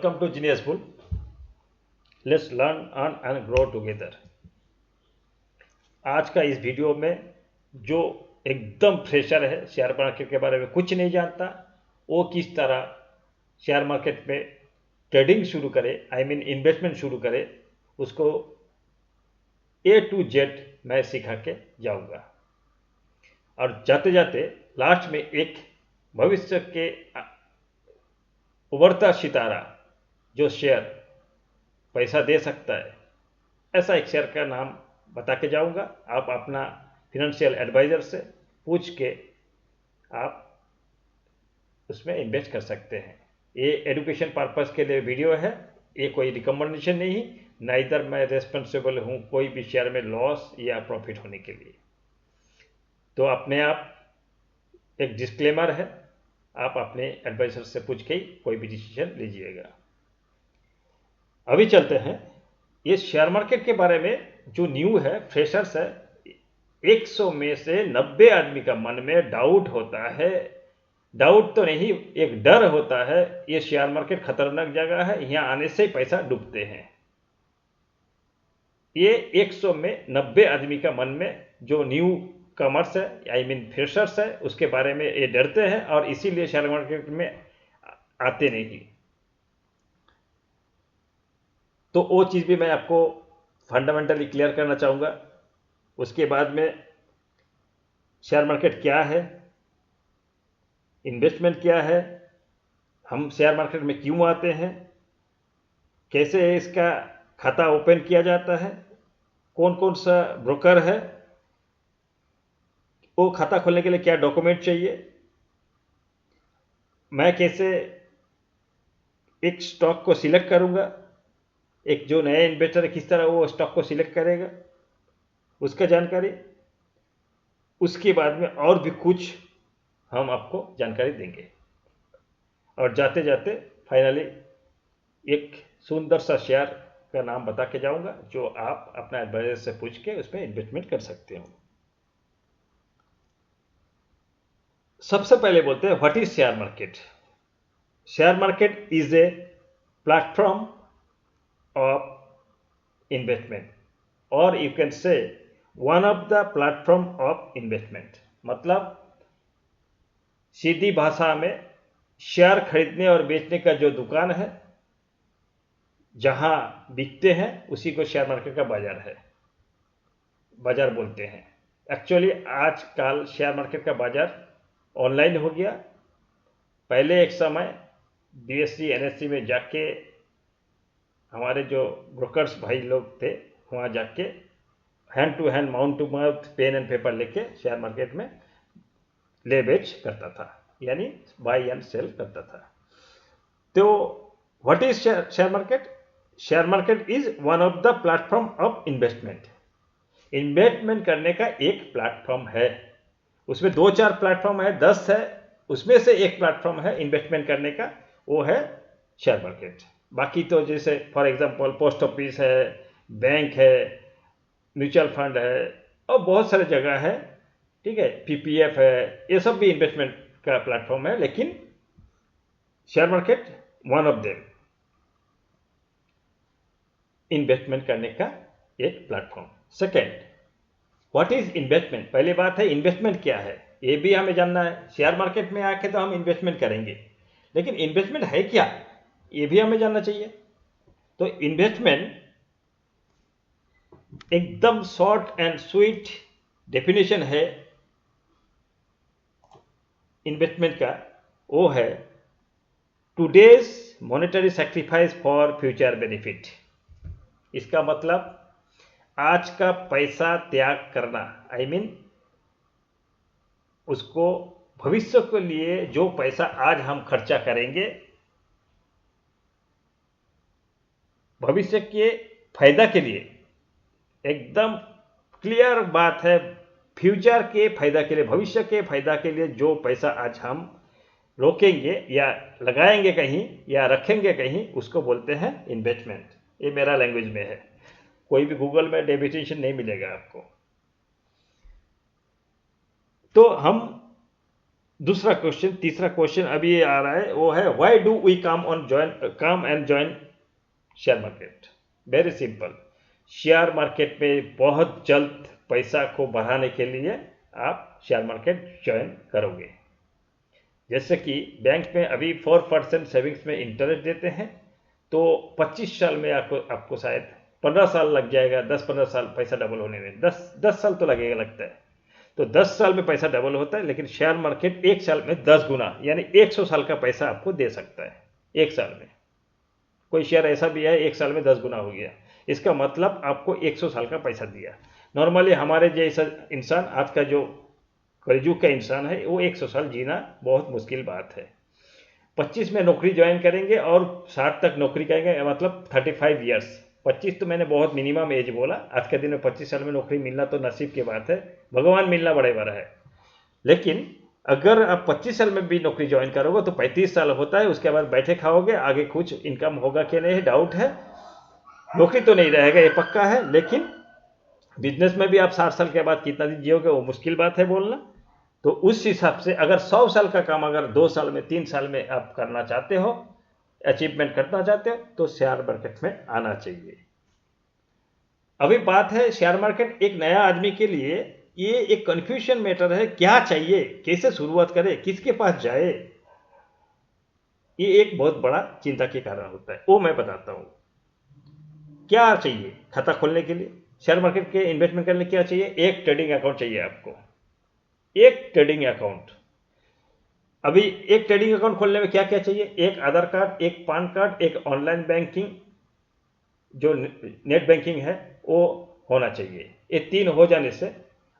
Welcome to genius bull. Let's learn earn and grow together. आज का इस video में जो एकदम फ्रेशर है, शेयर मार्केट के बारे में कुछ नहीं जानता, वो किस तरह शेयर मार्केट में ट्रेडिंग शुरू करे, आई मीन इन्वेस्टमेंट शुरू करे, उसको A to Z मैं सिखा के जाऊंगा। और जाते जाते लास्ट में एक भविष्य के उभरता सितारा जो शेयर पैसा दे सकता है, ऐसा एक शेयर का नाम बता के जाऊंगा। आप अपना फिनेंशियल एडवाइजर से पूछ के आप उसमें इन्वेस्ट कर सकते हैं। ये एजुकेशन पर्पस के लिए वीडियो है, ये कोई रिकमेंडेशन नहीं, ना इधर मैं रेस्पॉन्सिबल हूँ कोई भी शेयर में लॉस या प्रॉफिट होने के लिए। तो अपने आप एक डिस्क्लेमर है, आप अपने एडवाइजर से पूछ के कोई भी डिसीजन लीजिएगा। अभी चलते हैं ये शेयर मार्केट के बारे में। जो न्यू है, फ्रेशर्स है, 100 में से 90 आदमी का मन में डाउट होता है। डाउट तो नहीं, एक डर होता है, ये शेयर मार्केट खतरनाक जगह है, यहाँ आने से पैसा डूबते हैं। ये 100 में 90 आदमी का मन में जो न्यू कमर्स है, आई मीन फ्रेशर्स है, उसके बारे में ये डरते हैं और इसीलिए शेयर मार्केट में आते नहीं। तो वो चीज़ भी मैं आपको फंडामेंटली क्लियर करना चाहूँगा। उसके बाद में शेयर मार्केट क्या है, इन्वेस्टमेंट क्या है, हम शेयर मार्केट में क्यों आते हैं, कैसे इसका खाता ओपन किया जाता है, कौन कौन सा ब्रोकर है, वो खाता खोलने के लिए क्या डॉक्यूमेंट चाहिए, मैं कैसे एक स्टॉक को सिलेक्ट करूंगा, एक जो नया इन्वेस्टर है किस तरह वो स्टॉक को सिलेक्ट करेगा, उसका जानकारी। उसके बाद में और भी कुछ हम आपको जानकारी देंगे। और जाते जाते फाइनली एक सुंदर सा शेयर का नाम बता के जाऊंगा जो आप अपना एडवाइजर से पूछ के उसमें इन्वेस्टमेंट कर सकते हो। सबसे पहले बोलते हैं what is share market. Share market is a platform of investment, और you can say one of the platform of investment. मतलब सीधी भाषा में शेयर खरीदने और बेचने का जो दुकान है, जहां बिकते हैं, उसी को शेयर मार्केट का बाजार है, बाजार बोलते हैं। एक्चुअली आजकल शेयर मार्केट का बाजार ऑनलाइन हो गया। पहले एक समय BSE NSE में जाके हमारे जो ब्रोकर्स भाई लोग थे, वहाँ जाके hand to hand, mouth to mouth, pen and paper लेके शेयर मार्केट में ले बेच करता था, यानी बाय एंड सेल करता था। तो what is share market? Share market is one of the platform of investment. Investment करने का एक प्लेटफॉर्म है। उसमें 2-4 प्लेटफॉर्म है, 10 है, उसमें से एक प्लेटफॉर्म है इन्वेस्टमेंट करने का, वो है शेयर मार्केट। बाकी तो जैसे फॉर एग्जांपल पोस्ट ऑफिस है, बैंक है, म्यूचुअल फंड है, और बहुत सारे जगह है, ठीक है, PPF है, ये सब भी इन्वेस्टमेंट का प्लेटफॉर्म है, लेकिन share market one of them, investment करने का एक platform. Second, what is investment? पहली बात है इन्वेस्टमेंट क्या है, ये भी हमें जानना है। शेयर मार्केट में आके तो हम इन्वेस्टमेंट करेंगे, लेकिन इन्वेस्टमेंट है क्या, ये भी हमें जानना चाहिए। तो इन्वेस्टमेंट एकदम शॉर्ट एंड स्वीट डेफिनेशन है इन्वेस्टमेंट का, वो है today's monetary sacrifice for future benefit. इसका मतलब आज का पैसा त्याग करना, आई मीन उसको भविष्य के लिए जो पैसा आज हम खर्चा करेंगे, भविष्य के फायदा के लिए, एकदम क्लियर बात है, फ्यूचर के फायदा के लिए, भविष्य के फायदा के लिए जो पैसा आज हम रोकेंगे या लगाएंगे कहीं या रखेंगे कहीं, उसको बोलते हैं इन्वेस्टमेंट। ये मेरा लैंग्वेज में है, कोई भी गूगल में डेफिनेशन नहीं मिलेगा आपको। तो हम दूसरा क्वेश्चन, तीसरा क्वेश्चन अभी ये आ रहा है, वो है why do we come and join share market. Very simple, share market में बहुत जल्द पैसा को बढ़ाने के लिए आप शेयर मार्केट ज्वाइन करोगे। जैसे कि बैंक में अभी 4% सेविंग्स में इंटरेस्ट देते हैं, तो 25 साल में आपको शायद 15 साल लग जाएगा, 10-15 साल पैसा डबल होने में, 10 साल तो लगेगा लगता है। तो 10 साल में पैसा डबल होता है, लेकिन शेयर मार्केट एक साल में 10 गुना यानी 100 साल का पैसा आपको दे सकता है एक साल में। कोई शेयर ऐसा भी है एक साल में 10 गुना हो गया, इसका मतलब आपको 100 साल का पैसा दिया। नॉर्मली हमारे जैसा इंसान, आज का जो कलयुग का इंसान है, वो 100 साल जीना बहुत मुश्किल बात है। 25 में नौकरी ज्वाइन करेंगे और 60 तक नौकरी करेंगे, मतलब 35 ईयर्स। 25 तो मैंने बहुत मिनिमम एज बोला, आज के दिन में 25 साल में नौकरी मिलना तो नसीब की बात है, भगवान मिलना बड़े बड़ा है। लेकिन अगर आप 25 साल में भी नौकरी ज्वाइन करोगे तो 35 साल होता है, उसके बाद बैठे खाओगे, आगे कुछ इनकम होगा कि नहीं डाउट है। नौकरी तो नहीं रहेगा ये पक्का है, लेकिन बिजनेस में भी आप 60 साल के बाद कितना दिन जियोगे वो मुश्किल बात है बोलना। तो उस हिसाब से अगर 100 साल का काम अगर 2 साल में 3 साल में आप करना चाहते हो, अचीवमेंट करना चाहते हो, तो शेयर मार्केट में आना चाहिए। अभी बात है शेयर मार्केट एक नया आदमी के लिए ये एक कंफ्यूजन मैटर है, क्या चाहिए, कैसे शुरुआत करे, किसके पास जाए, ये एक बहुत बड़ा चिंता के कारण होता है। वो मैं बताता हूं। क्या चाहिए खाता खोलने के लिए, शेयर मार्केट के इन्वेस्टमेंट करने क्या चाहिए, एक ट्रेडिंग अकाउंट चाहिए आपको, एक ट्रेडिंग अकाउंट। अभी एक ट्रेडिंग अकाउंट खोलने में क्या क्या चाहिए, एक आधार कार्ड, एक पैन कार्ड, एक ऑनलाइन बैंकिंग जो नेट बैंकिंग है वो होना चाहिए। ये 3 हो जाने से,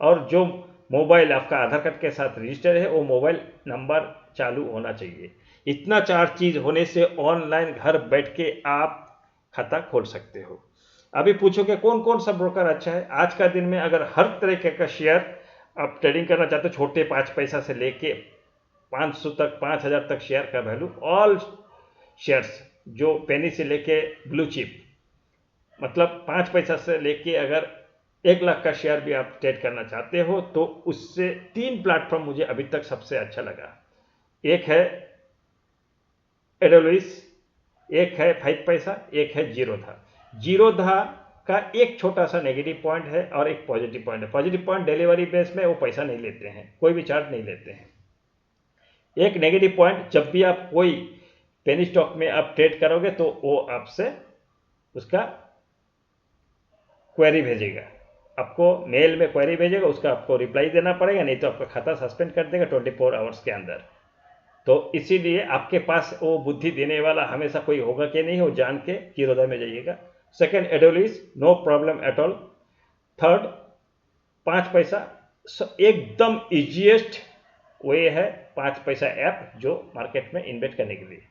और जो मोबाइल आपका आधार कार्ड के साथ रजिस्टर है वो मोबाइल नंबर चालू होना चाहिए। इतना 4 चीज होने से ऑनलाइन घर बैठ के आप खाता खोल सकते हो। अभी पूछोगे कौन कौन सा ब्रोकर अच्छा है। आज का दिन में अगर हर तरह का शेयर आप ट्रेडिंग करना चाहते हो, छोटे 5 पैसा से लेके 500 तक, 5000 तक शेयर का वैल्यू, ऑल शेयर्स जो पेनी से लेके ब्लू चिप, मतलब 5 पैसा से लेके अगर 1 लाख का शेयर भी आप ट्रेड करना चाहते हो, तो उससे 3 प्लेटफॉर्म मुझे अभी तक सबसे अच्छा लगा। एक है एडोलिस, एक है 5 पैसा, एक है जीरोधा। जीरोधा का एक छोटा सा नेगेटिव पॉइंट है और एक पॉजिटिव पॉइंट है। पॉजिटिव पॉइंट डिलीवरी बेस में वो पैसा नहीं लेते हैं, कोई भी चार्ज नहीं लेते हैं। एक नेगेटिव पॉइंट, जब भी आप कोई पेनी स्टॉक में आप ट्रेड करोगे तो वो आपसे उसका क्वेरी भेजेगा, आपको मेल में क्वेरी भेजेगा, उसका आपको रिप्लाई देना पड़ेगा, नहीं तो आपका खाता सस्पेंड कर देगा 24 आवर्स के अंदर। तो इसीलिए आपके पास वो बुद्धि देने वाला हमेशा कोई होगा कि नहीं, हो जान के जीरोधा में जाइएगा। सेकंड एडोलिस, no problem at all. Third 5 पैसा, एकदम इजीएस्ट वे है 5 पैसा ऐप, जो मार्केट में इन्वेस्ट करने के लिए,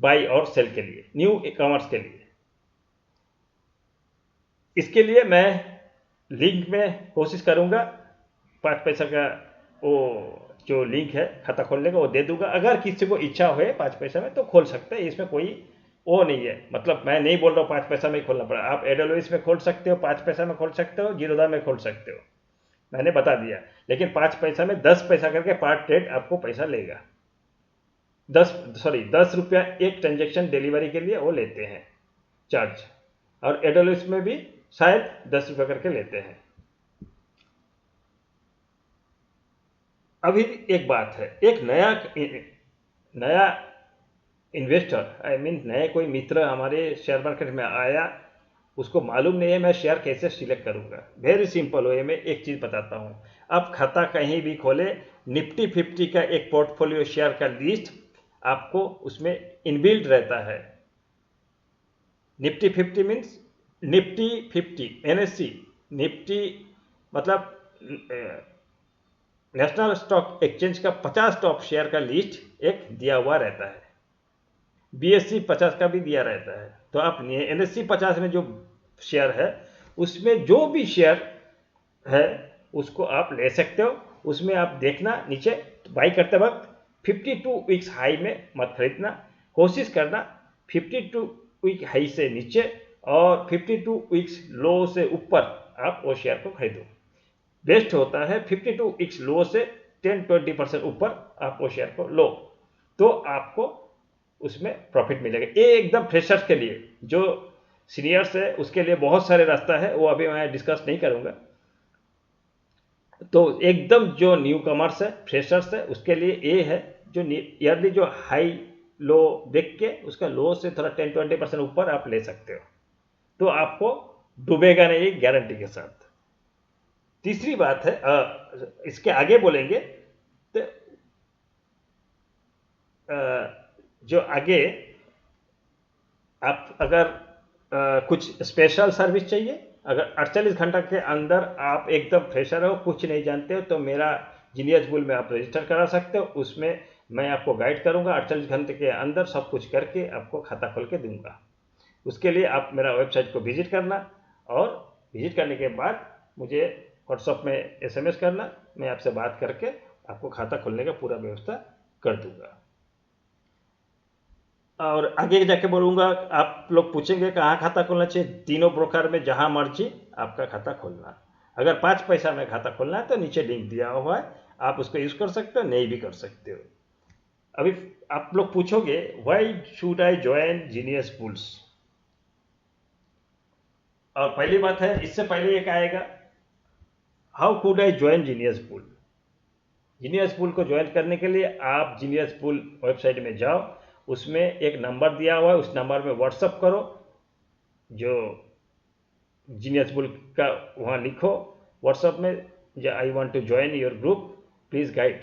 बाई और सेल के लिए, न्यू ई कॉमर्स के लिए। इसके लिए मैं लिंक में कोशिश करूंगा, 5 पैसा का वो जो लिंक है खाता खोलने का वो दे दूंगा। अगर किसी को इच्छा हो 5 पैसा में तो खोल सकते हैं, इसमें कोई वो नहीं है। मतलब मैं नहीं बोल रहा हूँ 5 पैसा में खोलना पड़ा, आप एडोलॉइस में खोल सकते हो, 5 पैसा में खोल सकते हो, जीरोधा में खोल सकते हो, मैंने बता दिया। लेकिन 5 पैसा में 10 पैसा करके पार्ट ट्रेड आपको पैसा लेगा, 10 रुपया एक ट्रांजेक्शन डिलीवरी के लिए वो लेते हैं चार्ज, और एडोलॉइस में भी शायद 10 रुपये करके लेते हैं। अभी एक बात है, एक नया इन्वेस्टर, आई मीन नए कोई मित्र हमारे शेयर मार्केट में आया, उसको मालूम नहीं है मैं शेयर कैसे सिलेक्ट करूंगा। वेरी सिंपल वे में एक चीज बताता हूं। आप खाता कहीं भी खोले, निफ्टी 50 का एक पोर्टफोलियो शेयर का लिस्ट आपको उसमें इनबिल्ट रहता है। Nifty 50 means Nifty 50, NSC, Nifty मतलब नेशनल स्टॉक एक्सचेंज का 50 टॉप शेयर का लिस्ट एक दिया हुआ रहता है। बीएससी 50 का भी दिया रहता है। तो आप एनएससी 50 में जो शेयर है, उसमें जो भी शेयर है उसको आप ले सकते हो। उसमें आप देखना नीचे बाई करते वक्त 52 वीक्स हाई में मत खरीदना, कोशिश करना 52 वीक हाई से नीचे और 52 वीक्स लो से ऊपर आप वो शेयर को खरीदो। बेस्ट होता है 52 वीक्स लो से 10-20% ऊपर आप वो शेयर को लो, तो आपको उसमें प्रॉफिट मिलेगा। ये एकदम फ्रेशर्स के लिए, जो सीनियर्स है उसके लिए बहुत सारे रास्ता है, वो अभी मैं डिस्कस नहीं करूंगा। तो एकदम जो न्यू कमर्स है, फ्रेशर्स है, उसके लिए ये है जो ईयरली जो हाई लो देख के उसका लो से थोड़ा 10-20% ऊपर आप ले सकते हो, तो आपको डूबेगा नहीं, गारंटी के साथ। तीसरी बात है, इसके आगे बोलेंगे तो जो आगे आप अगर कुछ स्पेशल सर्विस चाहिए, अगर 48 घंटा के अंदर आप एकदम फ्रेशर हो, कुछ नहीं जानते हो, तो मेरा जीनियस बुल में आप रजिस्टर करा सकते हो। उसमें मैं आपको गाइड करूंगा, 48 घंटे के अंदर सब कुछ करके आपको खाता खोल के दूंगा। उसके लिए आप मेरा वेबसाइट को विजिट करना, और विजिट करने के बाद मुझे व्हाट्सएप में एसएमएस करना, मैं आपसे बात करके आपको खाता खोलने का पूरा व्यवस्था कर दूंगा। और आगे जाके बोलूँगा, आप लोग पूछेंगे कहाँ खाता खोलना चाहिए, तीनों ब्रोकर में जहाँ मर्जी आपका खाता खोलना। अगर 5 पैसा में खाता खोलना है तो नीचे लिंक दिया हुआ है, आप उसको यूज़ कर सकते हो, नहीं भी कर सकते हो। अभी आप लोग पूछोगे why should I join Genius Bulls, और पहली बात है, इससे पहले एक आएगा how could I join Genius Bull. Genius Bull को ज्वाइन करने के लिए आप जीनियस पुल वेबसाइट में जाओ, उसमें एक नंबर दिया हुआ है, उस नंबर में व्हाट्सअप करो, जो जीनियस पुल का वहाँ लिखो व्हाट्सअप में, I want to join your group please guide,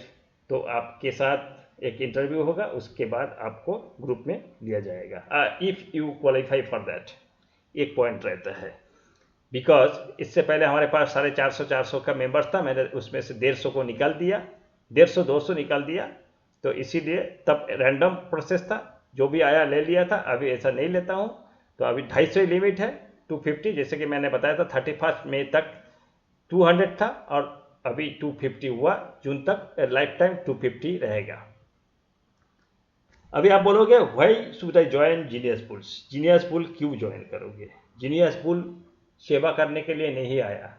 तो आपके साथ एक इंटरव्यू होगा, उसके बाद आपको ग्रुप में लिया जाएगा, if you qualify for that. एक पॉइंट रहता है, बिकॉज इससे पहले हमारे पास 450 का मेंबर्स था, मैंने उसमें से 150 को निकाल दिया, 150-200 निकाल दिया, तो इसीलिए तब रैंडम प्रोसेस था, जो भी आया ले लिया था। अभी ऐसा नहीं लेता हूँ, तो अभी 250 लिमिट है, 250, जैसे कि मैंने बताया था 31 मई तक 200 था, और अभी 250 हुआ, जून तक लाइफ टाइम 250 रहेगा। अभी आप बोलोगे why should I join Genius Bulls, Genius Bull क्यों ज्वाइन करोगे। जीनियस पुल सेवा करने के लिए नहीं आया,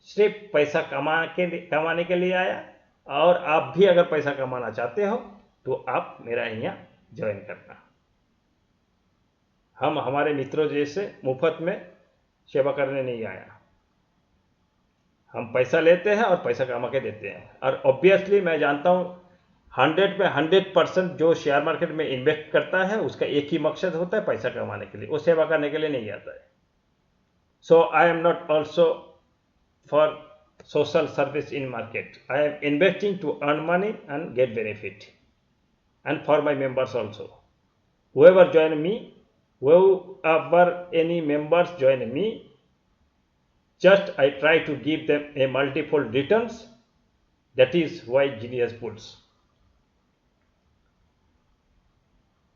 सिर्फ पैसा कमाने के लिए आया, और आप भी अगर पैसा कमाना चाहते हो तो आप मेरा यहाँ ज्वाइन करना। हम हमारे मित्रों जैसे मुफ्त में सेवा करने नहीं आया, हम पैसा लेते हैं और पैसा कमा के देते हैं। और ऑब्वियसली मैं जानता हूँ 100 में 100% जो शेयर मार्केट में इन्वेस्ट करता है उसका एक ही मकसद होता है, पैसा कमाने के लिए, वो सेवा करने के लिए नहीं आता है। So I am not also for social service in market. I am investing to earn money and get benefit, and for my members also. Whoever join me, whoever any members join me, just I try to give them a multiple returns. That is why Genius Bulls.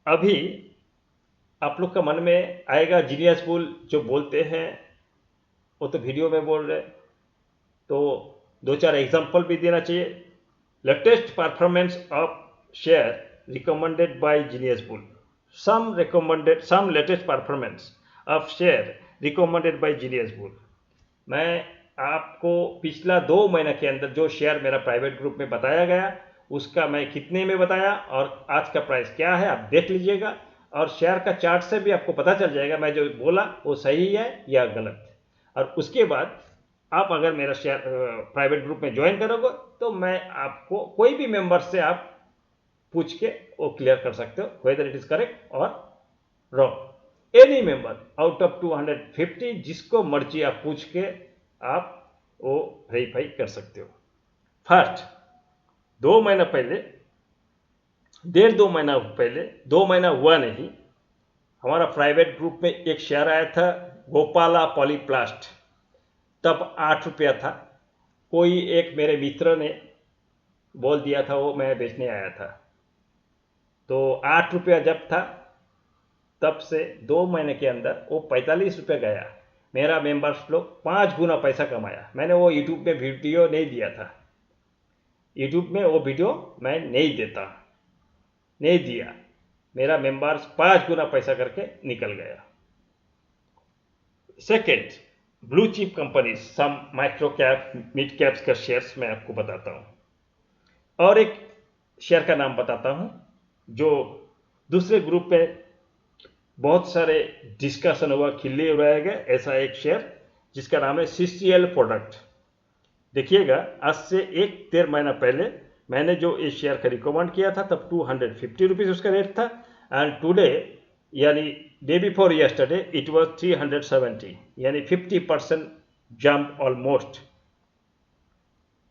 अभी आप लोग का मन में आएगा genius bull जो बोलते हैं वो तो वीडियो में बोल रहे, तो 2-4 एग्जाम्पल भी देना चाहिए। Latest performance of share recommended by genius bull, some latest performance of share recommended by genius bull. मैं आपको पिछला 2 महीना के अंदर जो शेयर मेरा प्राइवेट ग्रुप में बताया गया, उसका मैं कितने में बताया और आज का प्राइस क्या है, आप देख लीजिएगा, और शेयर का चार्ट से भी आपको पता चल जाएगा मैं जो बोला वो सही है या गलत। और उसके बाद आप अगर मेरा शेयर प्राइवेट ग्रुप में ज्वाइन करोगे तो मैं आपको कोई भी मेंबर से आप पूछ के वो क्लियर कर सकते हो वेदर इट इज करेक्ट और wrong. Any member out of 250, जिसको मर्जी आप पूछ के आप वो वेरीफाई कर सकते हो। फर्स्ट 2 महीना पहले, 1.5-2 महीना पहले, 2 महीना हुआ नहीं, हमारा प्राइवेट ग्रुप में एक शेयर आया था गोपाला पॉलीप्लास्ट, तब 8 रुपया था। कोई एक मेरे मित्र ने बोल दिया था, वो मैं बेचने आया था, तो 8 रुपया जब था, तब से 2 महीने के अंदर वो 45 रुपये गया। मेरा मेंबर्स लोग 5 गुना पैसा कमाया। मैंने वो यूट्यूब में वीडियो नहीं दिया था, यूट्यूब में वो वीडियो मैं नहीं दिया। मेरा मेंबर्स 5 गुना पैसा करके निकल गया। Second, blue chip company, some micro cap mid caps का शेयर्स मैं आपको बताता हूं। और एक शेयर का नाम बताता हूं जो दूसरे ग्रुप पे बहुत सारे डिस्कशन हुआ, खिल्ली उड़ाया गया, ऐसा एक शेयर जिसका नाम है CCL प्रोडक्ट। देखिएगा, आज से 1-1.5 महीना पहले मैंने जो इस शेयर का रिकमेंड किया था तब 250 रुपीज़ उसका रेट था, एंड टुडे यानी day before yesterday it was 370, यानी 50% जंप ऑलमोस्ट।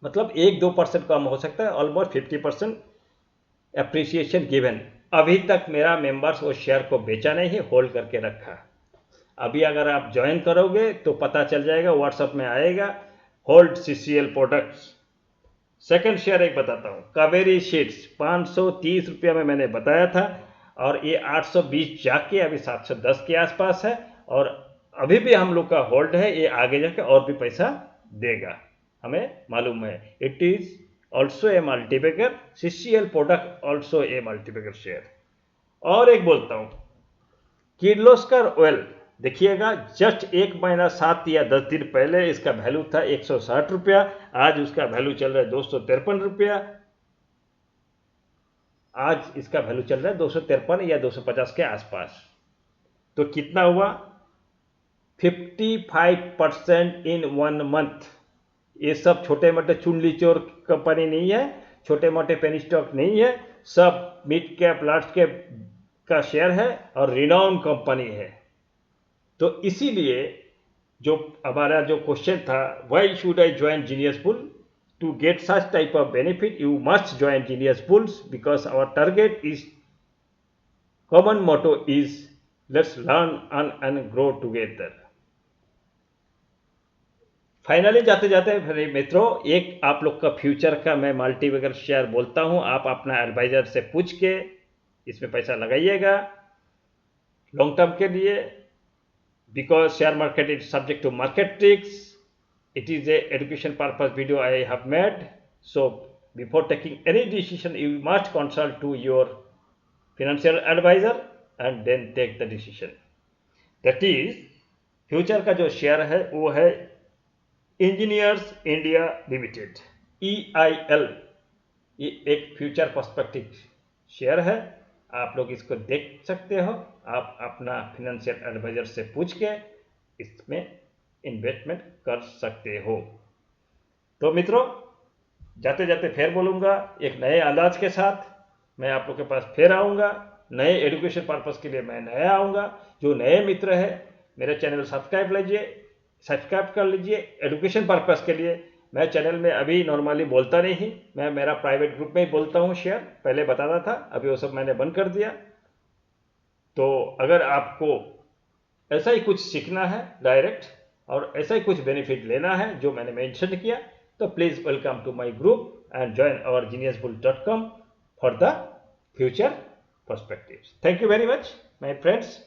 मतलब 1-2% कम हो सकता है, ऑलमोस्ट 50% एप्रिसिएशन गिवन। अभी तक मेरा मेंबर्स वो शेयर को बेचा नहीं, होल्ड करके रखा। अभी अगर आप ज्वाइन करोगे तो पता चल जाएगा, व्हाट्सएप में आएगा, hold CCL products. Second share एक बताता हूं, कावेरी शीट्स, 530 रुपया में मैंने बताया था, और ये 820 जाके अभी 710 के आसपास है, और अभी भी हम लोग का होल्ड है, ये आगे जाके और भी पैसा देगा, हमें मालूम है। It is also a multibagger, CCL product also a multibagger share. और एक बोलता हूं, किर्लोस्कर ऑयल, देखिएगा जस्ट 1 महीना 7 या 10 दिन पहले इसका वैल्यू था 160 रुपया, आज उसका वैल्यू चल रहा है 253 रुपया। आज इसका वैल्यू चल रहा है 253 या 250 के आसपास। तो कितना हुआ? 55% इन 1 मंथ। ये सब छोटे मोटे चुनली चोर कंपनी नहीं है, छोटे मोटे पेनी स्टॉक नहीं है, सब मिड कैप लार्ज कैप का शेयर है और रिनाउंड कंपनी है। तो इसीलिए जो हमारा जो क्वेश्चन था, why should I join Genius bull? To get such type of benefit, you must join Genius Bulls, because our target is, common motto is, let's learn and grow together. Finally जाते जाते मेरे मित्रों, एक आप लोग का future का मैं मल्टीबैगर शेयर बोलता हूं, आप अपना एडवाइजर से पूछ के इसमें पैसा लगाइएगा लॉन्ग टर्म के लिए, because share market is subject to market tricks. It is a education purpose video I have made. So before taking any decision, you must consult to your financial advisor and then take the decision. That is, future का जो share है वो है engineers India limited, EIL। ये एक future perspective share है, आप लोग इसको देख सकते हो, आप अपना फाइनेंशियल एडवाइजर से पूछ के इसमें इन्वेस्टमेंट कर सकते हो। तो मित्रों, जाते जाते फिर बोलूँगा, एक नए अंदाज के साथ मैं आप लोग के पास फिर आऊँगा, नए एजुकेशन पर्पस के लिए मैं नया आऊँगा। जो नए मित्र है मेरे चैनल सब्सक्राइब कर लीजिए। एजुकेशन पर्पस के लिए मैं चैनल में अभी नॉर्मली बोलता नहीं, मैं मेरा प्राइवेट ग्रुप में ही बोलता हूँ शेयर, पहले बताता था, अभी वो सब मैंने बंद कर दिया। तो अगर आपको ऐसा ही कुछ सीखना है डायरेक्ट, और ऐसा ही कुछ बेनिफिट लेना है जो मैंने मेंशन किया, तो please welcome to my group and join our geniusbull.com for the future perspectives. Thank you very much my friends.